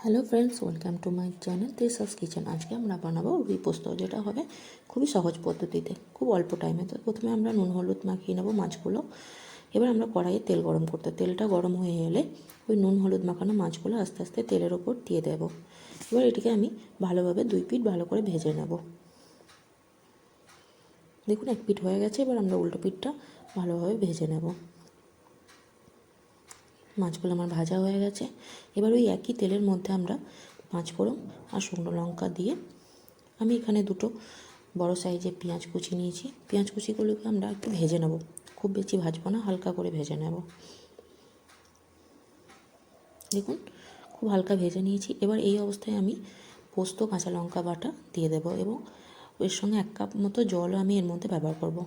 Hello friends, welcome to my channel তেসাস kitchen. আজকে আমরা বানাবো রুই পোস্ত, যেটা হবে খুবই সহজ পদ্ধতিতে, খুব অল্প টাইমে। তো প্রথমে আমরা নুন হলুদ মাখিয়ে নেবো মাছগুলো। এবার আমরা কড়াইয়ে তেল গরম করতে, তেলটা গরম হয়ে এলে ওই নুন হলুদ মাখানো মাছগুলো আস্তে আস্তে তেলের ওপর দিয়ে দেবো। এবার এটিকে আমি ভালোভাবে দুই পিঠ ভালো করে ভেজে নেব। দেখুন, এক পিঠ হয়ে গেছে। এবার আমরা উল্টো পিঠটা ভালোভাবে ভেজে নেব। মাছগুলো আমার ভাজা হয়ে গেছে। এবার ওই একই তেলের মধ্যে আমরা পাঁচফোড়ন আর শুকনো লঙ্কা দিয়ে, আমি এখানে দুটো বড় সাইজের পেঁয়াজ কুচি নিয়েছি। পেঁয়াজ কুচিগুলোকে আমরা একটু ভেজে নেব, খুব বেশি ভাজবো না, হালকা করে ভেজে নেব। দেখুন, খুব হালকা ভেজে নিয়েছি। এবার এই অবস্থায় আমি পোস্ত কাঁচা লঙ্কা বাটা দিয়ে দেবো এবং এর সঙ্গে 1 কাপ মতো জলও আমি এর মধ্যে ব্যবহার করব।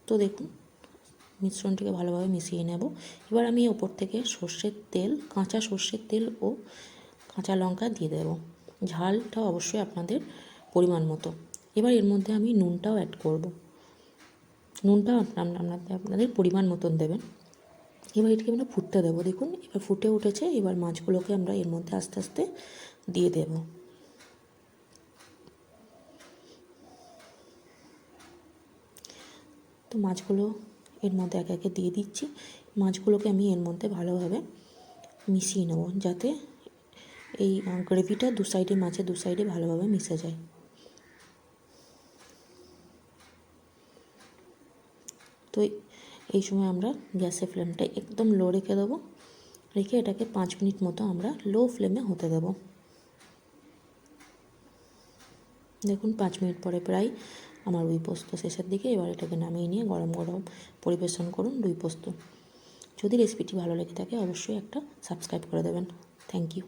তো দেখুন, মিশ্রণটিকে ভালোভাবে মিশিয়ে নেব। এবার আমি ওপর থেকে সর্ষের তেল, কাঁচা সর্ষের তেল ও কাঁচা লঙ্কা দিয়ে দেব। ঝালটা অবশ্যই আপনাদের পরিমাণ মতো। এবার এর মধ্যে আমি নুনটাও অ্যাড করব। নুনটাও আপনাদের পরিমাণ মতন দেবেন। এবার এটিকে আমরা ফুটতে দেবো। দেখুন, এবার ফুটে উঠেছে। এবার মাছগুলোকে আমরা এর মধ্যে আস্তে আস্তে দিয়ে দেব। তো মাছগুলো এর মধ্যে একে একে দিয়ে দিচ্ছি। মাছগুলোকে আমি এর মধ্যে ভালোভাবে মিশিয়ে নেব, যাতে এই গ্রেভিটা দু সাইডে, মাছের দু সাইডে ভালোভাবে মিশে যায়। তো এই সময় আমরা গ্যাসের ফ্লেমটা একদম লো রেখে দেবো। রেখে এটাকে 5 মিনিট মতো আমরা লো ফ্লেমে হতে দেব। দেখুন, 5 মিনিট পরে প্রায় আমার রুই পোস্ত শেষের দিকে। এবার এটাকে নামিয়ে নিয়ে গরম গরম পরিবেশন করুন রুই পোস্ত। যদি রেসিপিটি ভালো লেগে থাকে অবশ্যই একটা সাবস্ক্রাইব করে দেবেন। Thank you.